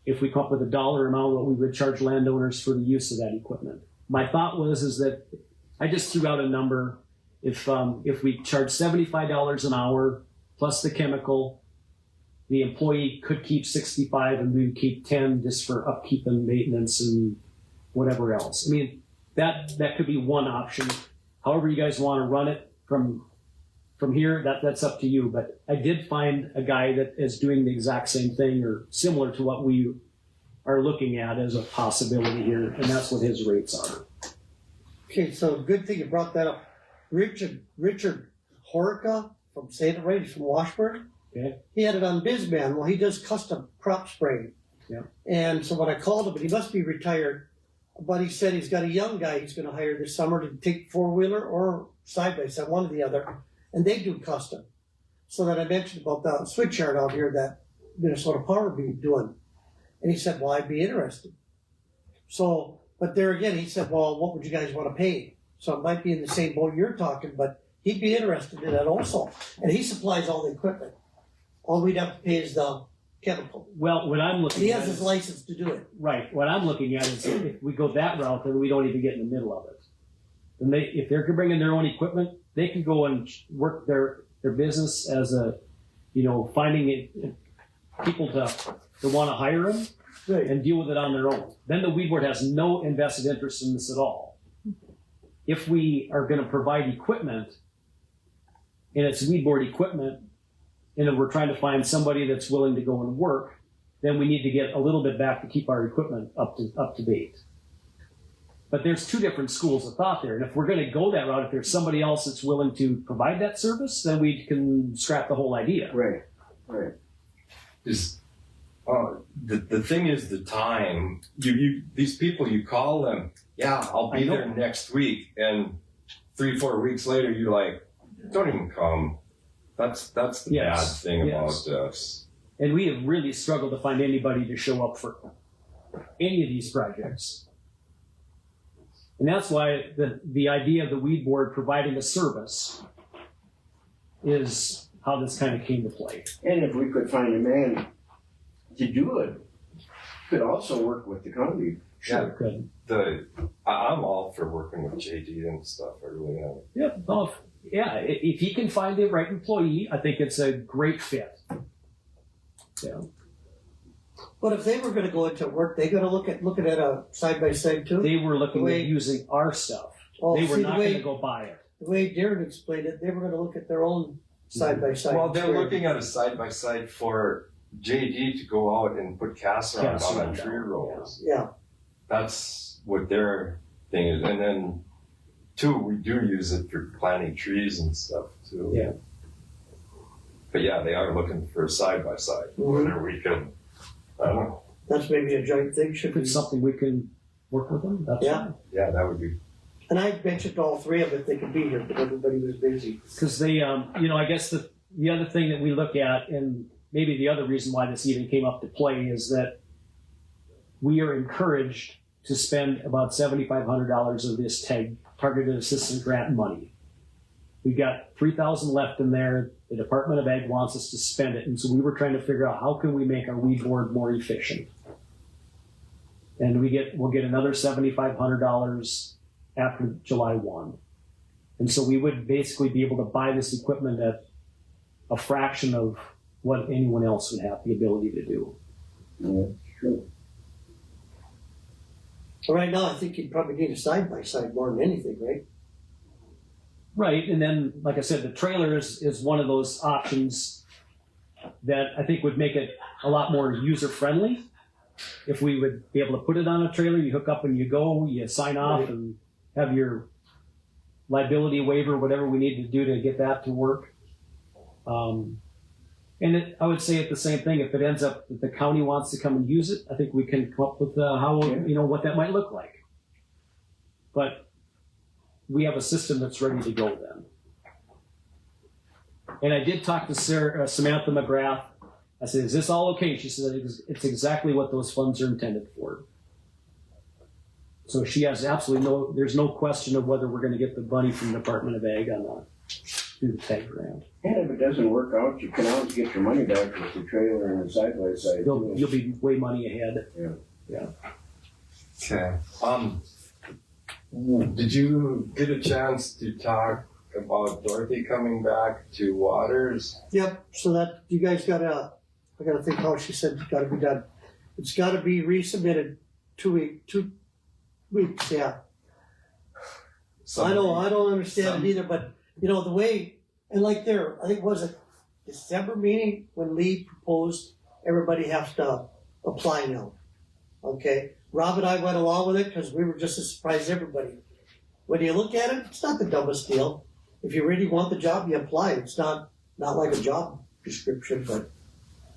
if we come up with a dollar amount, what we would charge landowners for the use of that equipment. My thought is that I just threw out a number. If we charge $75 an hour plus the chemical, the employee could keep 65 and we would keep 10 just for upkeep and maintenance and whatever else. I mean, that could be one option. However you guys want to run it from here, that's up to you. But I did find a guy that is doing the exact same thing or similar to what we are looking at as a possibility here, and that's what his rates are. Okay, so good thing you brought that up. Richard Horica from St. Ray, from Washburn. Okay. He had it on BizMan. Well, he does custom crop spraying. Yeah. And so when I called him, but he must be retired, but he said he's got a young guy he's going to hire this summer to take four-wheeler or side-by-side, one or the other, and they do custom. So that I mentioned about the switch yard out here that Minnesota Power be doing. And he said, well, I'd be interested. So, but there again, he said, well, what would you guys want to pay? So it might be in the same boat you're talking, but he'd be interested in that also. And he supplies all the equipment. All we'd have to pay is the chemical. Well, what I'm And looking he at has his is, license to do it. right, what I'm looking at is if we go that route, then we don't even get in the middle of it. And if they're bringing their own equipment, they can go and work their business as a, finding people to want to hire them Right. and deal with it on their own. Then the weed board has no invested interest in this at all. If we are going to provide equipment, and it's weed board equipment, and if we're trying to find somebody that's willing to go and work, then we need to get a little bit back to keep our equipment up to date. But there's two different schools of thought there, and if we're going to go that route, if there's somebody else that's willing to provide that service, then we can scrap the whole idea. Right. The thing is the time. You these people, you call them, yeah, I'll be I know. there next week, and 3-4 weeks later you're like, don't even come. That's the Yes, bad thing yes. about us. And we have really struggled to find anybody to show up for any of these projects. And that's why the idea of the weed board providing a service is how this kind of came to play. And if we could find a man to do it, could also work with the county. Sure, could. I'm all for working with JD and stuff. I really am. Yeah, well, if he can find the right employee, I think it's a great fit. Yeah. But if they were going to go into work, they got to looking at a side-by-side too. They were looking The way- at using our stuff. Oh, They were see, not the way- going to go buy it. The way Darren explained it, they were going to look at their own side-by-side. Well, they're looking at a side by side for JD to go out and put casserole Casserole on down, tree rows. Yeah. That's what their thing is. And then, two, we do use it for planting trees and stuff too. Yeah. But yeah, they are looking for a side by side. Whether we could, I don't know. That's maybe a joint thing. Should If be. it's something we can work with them, that's Yeah. fine. Yeah, that would be. And I mentioned all three of them if they could be here, but everybody was busy. Because they, I guess the other thing that we look at, and maybe the other reason why this even came up to play, is that we are encouraged to spend about $7,500 of this targeted assistance grant money. We've got $3,000 left in there. The Department of Ag wants us to spend it, and so we were trying to figure out how can we make our weed board more efficient. And we'll get another $7,500 after July 1. And so we would basically be able to buy this equipment at a fraction of what anyone else would have the ability to do. Yeah, true. So right now, I think you'd probably need a side-by-side more than anything, right? Right, and then, like I said, the trailer is one of those options that I think would make it a lot more user-friendly. If we would be able to put it on a trailer, you hook up and you go, you sign off Right. and have your liability waiver, whatever we need to do to get that to work. I would say at the same thing, if it ends up that the county wants to come and use it, I think we can come up with what that might look like. But we have a system that's ready to go then. And I did talk to Samantha McGrath. I said, is this all okay? She said, it's exactly what those funds are intended for. So she has absolutely there's no question of whether we're gonna get the money from the Department of Ag on that, through the tag grant. And if it doesn't work out, you can always get your money back with the trailer and the side-by-side. You'll be way money ahead. Okay. Did you get a chance to talk about Dorothy coming back to Waters? Yep, so that, you guys I gotta think how she said it's gotta be done. It's gotta be resubmitted 2 weeks, yeah. I don't understand it either, but, you know, the way, and like I think was it December meeting when Lee proposed everybody has to apply now. Okay, Rob and I went along with it because we were just as surprised as everybody. When you look at it, it's not the dumbest deal. If you really want the job, you apply. It's not like a job description, but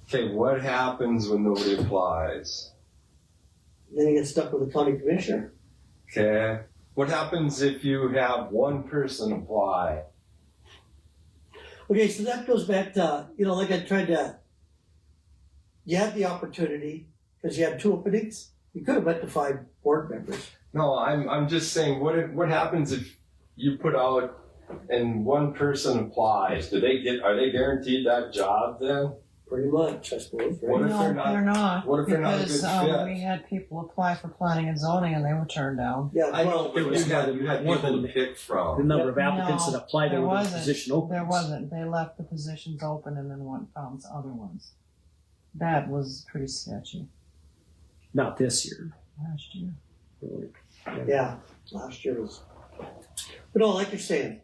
Okay, what happens when nobody applies? then you get stuck with the county commissioner. Okay. What happens if you have one person apply? Okay, so that goes back to, you know, like you had the opportunity because you had 2 openings. You could have went to 5 board members. No, I'm just saying, what happens if you put out and one person applies? Are they guaranteed that job then? Pretty much, I suppose, right? What if No, they're not- what if they're not a because, good fit? we had people apply for planning and zoning and they were turned down. Yeah, I know, well, but you had more people than- to pick The from. number of applicants No, that applied, there there were wasn't. position openings. There wasn't. They left the positions open and then found some other ones. That was pretty sketchy Not this year. last year. yeah, last year was. But no, like you're saying,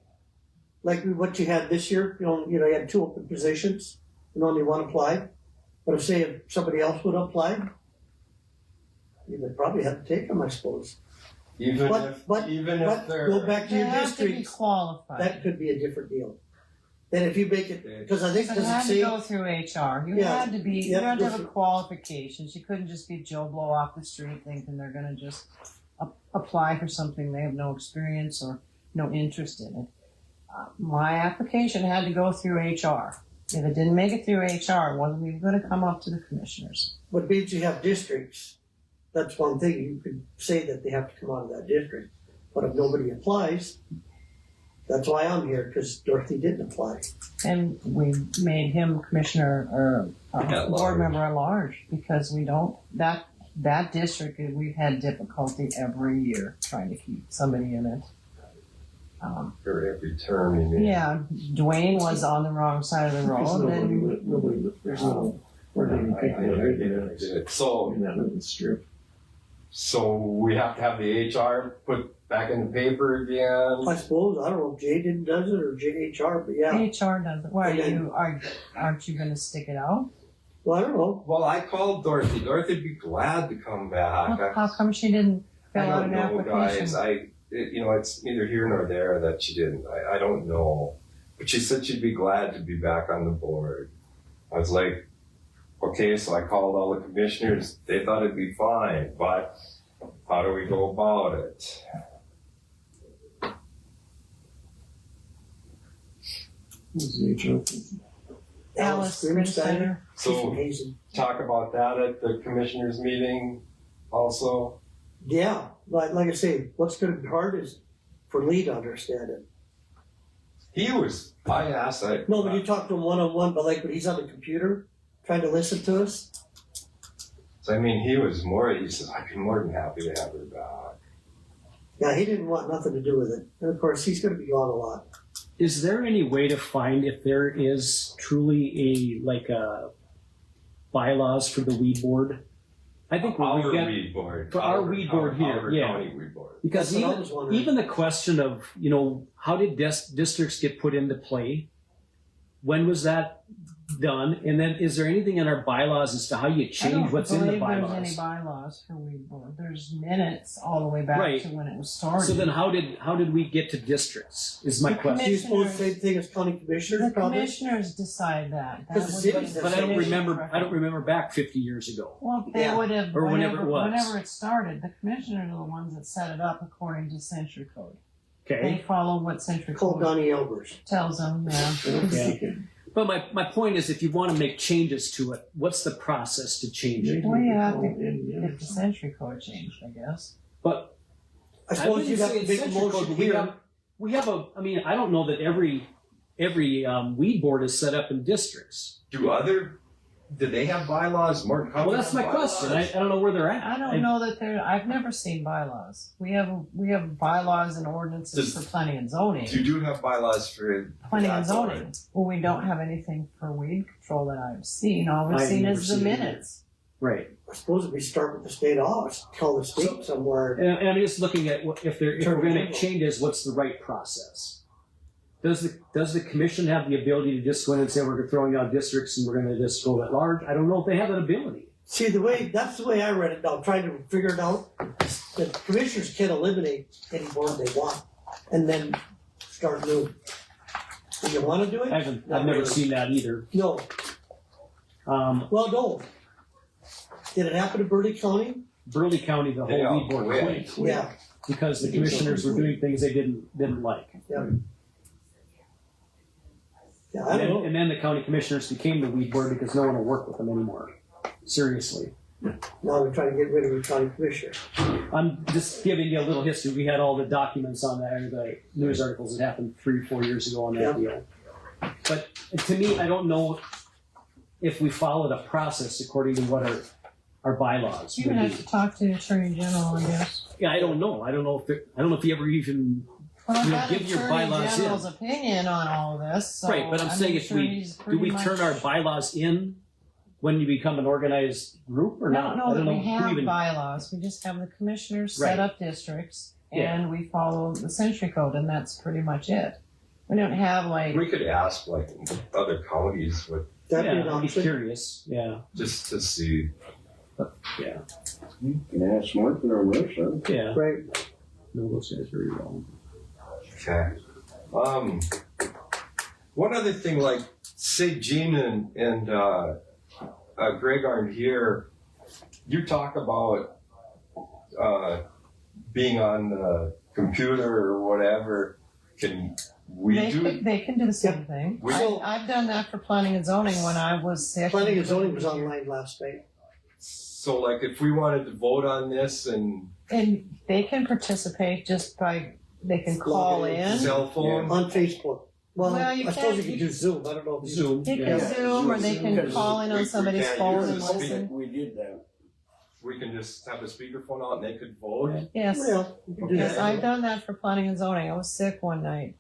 like what you had this year, you had 2 open positions and only 1 applied. But if somebody else would apply, you would probably have to take them, I suppose. Even But if they're go back to They your have to be districts, qualified. that could be a different deal. Then if you make it, because I think, So does you it had to say, go through HR. You Yeah, had to be. yeah, You had to have a listen. qualifications. You couldn't just be Joe Blow off the street thinking they're going to just apply for something they have no experience or no interest in it. My application had to go through HR. If it didn't make it through HR, it wasn't even going to come up to the commissioners. what means you have districts, that's one thing, you could say that they have to come out of that district. But if nobody applies, that's why I'm here, because Dorothy didn't apply. And we made him commissioner or At large. board member at large because we don't that district we've had difficulty every year trying to keep somebody in it. For every term, you mean? Yeah, Dwayne was on the wrong side of the There's road, and there's no, where they I people get right it, I there. get it. So In that little strip. we have to have the HR put back in the paper again. I suppose, I don't know if Jay does it or JHR, but yeah. HR does it. Why And then- aren't you going to stick it out? Well, I don't know. Well, I called Dorothy. Dorothy'd be glad to come back. How come she didn't I fill out don't an know, application? guys. It's neither here nor there that she didn't. I don't know. But she said she'd be glad to be back on the board. I was like, okay, so I called all the commissioners. They thought it'd be fine, but how do we go about it? Who's the HR? Alice Grimsteiner. Grimsteiner. She's So from Hazen. talk about that at the commissioners meeting also. Yeah, like I say, what's gonna be hard is for Lee to understand it. I asked, No, but you talk to him one-on-one, but like when he's on the computer, trying to listen to us, so he says, I'd be more than happy to have her back. yeah, he didn't want nothing to do with it. And of course, he's gonna be gone a lot. Is there any way to find if there is truly a bylaws for the weed board? I think when Our we get weed board. for our weed board here, our yeah. county weed board. because That's what I was wondering. even the question of how did districts get put into play? When was that done? And then is there anything in our bylaws as to how you change what's in the I don't believe there's any bylaws? bylaws for weed board. There's minutes all the way back Right. to when it was started. So then how did we get to districts? Is my The question. Do you suppose the Commissioners- same thing as county commissioners, the probably? commissioners decide that. That Because the was cities the have But I don't commission remember. record. I don't remember back 50 years ago. Well, they Yeah. would have, Or whenever it was. whenever it started, the commissioners are the ones that set it up according to Century Code. They Okay. follow what Century Call Code Donnie Elbers. tells them. Yeah. Yeah. But my point is, if you want to make changes to it, what's the process to change it? Well, you have to get the Century Code changed, I guess. But I suppose wouldn't you'd have say to make a century code, motion but we here. have I mean, I don't know that every weed board is set up in districts. Do they have bylaws? Martin County Well, that's my have question. bylaws? I don't know where they're at. I don't know that I've never seen bylaws. We have bylaws and ordinances Does- for planning and zoning. You do have bylaws for Planning and that's all zoning. right. Well, we don't have anything for weed control that I've seen. All we've I've seen never is the seen it. minutes. Right. I suppose if we start with the state office, tell the state somewhere. And I'm just looking at if we're Attorney going to General. make changes, what's the right process? Does the commission have the ability to just go in and say we're throwing out districts and we're going to just go at large? I don't know if they have that ability. See, that's the way I read it now, trying to figure it out. The commissioners can eliminate any board they want and then start new. Do you want to do it? I've Not never really. seen that either. No. Well, No. Did it happen to Burley County? Burley County, the They whole all weed board quit. quit Yeah. because the commissioners were doing things they didn't like. Yeah, I don't know. And then the county commissioners became the weed board because no one will work with them anymore. Seriously. Now we're trying to get rid of the county commissioner. I'm just giving you a little history. We had all the documents on that, the news articles that happened 3 or 4 years ago on that deal. But to me, I don't know if we followed a process according to what our bylaws You would would have be. to talk to the attorney general, I guess. Yeah, I don't know. I don't know if you ever even Well, I've You know, got give your attorney bylaws in. general's opinion on all of this. So right. But I'm saying if sure we he's do pretty we much- turn our bylaws in when you become an organized group or I not? don't know that we who have even- bylaws. We just have the commissioners Right. set up districts, Yeah. and we follow the century code, and that's pretty much it. We don't have like We could ask like other counties with That'd be Yeah, an I'd be option. curious. Yeah, just to see. yeah, You can ask Martin or Marissa. yeah. Right. No, those guys very well. Okay. One other thing, like say Gene and Greg aren't here. You talk about being on the computer or whatever. Can we do? they can do the same thing. We- I've done that for planning and zoning when I was sick. Planning and zoning was online last night. So like if we wanted to vote on this and And they can participate just by, they can call Log in. in. cell phone. On Facebook. Well, Well, you I suppose you can't- could do Zoom. I don't know. If you- Zoom. They Yeah. can Zoom, or they can Because call in we on somebody's can't phone use and the speaker. listen. We did that. We can just have a speakerphone out and they could vote. Yes. Well, you could do Yes, that. I've done that for planning and zoning. I was sick one night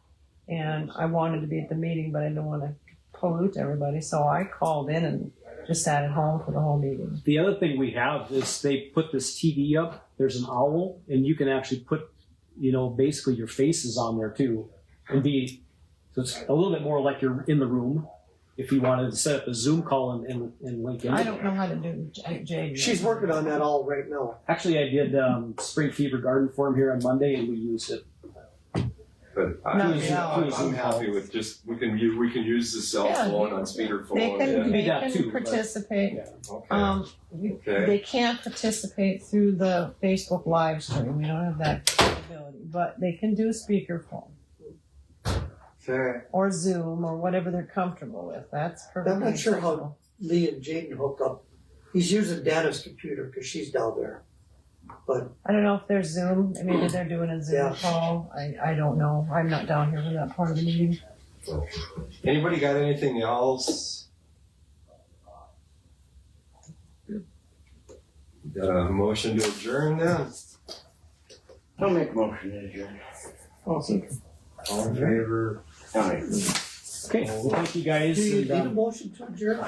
and I wanted to be at the meeting, but I didn't want to pollute everybody. So I called in and just sat at home for the whole meeting. The other thing we have is they put this TV up. There's an owl, and you can actually put, basically your faces on there too, and be. So it's a little bit more like you're in the room. If you wanted to set up a Zoom call and link in. I don't know how to do Jade. She's working on that all right now. Actually, I did Spring Fever Garden Forum here on Monday, and we used it. But Not I'm, reality. I'm happy with just we can use the cell Yeah, phone on speakerphone. They can, and- they that can too, but- participate. Yeah. Okay. Okay. They can't participate through the Facebook live stream. We don't have that capability, but they can do speakerphone Okay. or Zoom or whatever they're comfortable with. That's perfectly I'm not sure how acceptable. Lee and Jaden hook up. He's using Dana's computer because she's down there. But I don't know if they're Zoom. Maybe they're doing a Zoom Yeah. call. I don't know. I'm not down here for that part of the meeting. Anybody got anything else? Got a motion to adjourn then? I'll make a motion to adjourn. All in favor? Aye. Okay, well, thank you guys. do you and, need a motion to adjourn?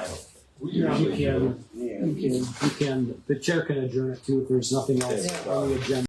We you usually do. Yeah. can, the chair can adjourn it too if there's nothing else Yeah. on the agenda.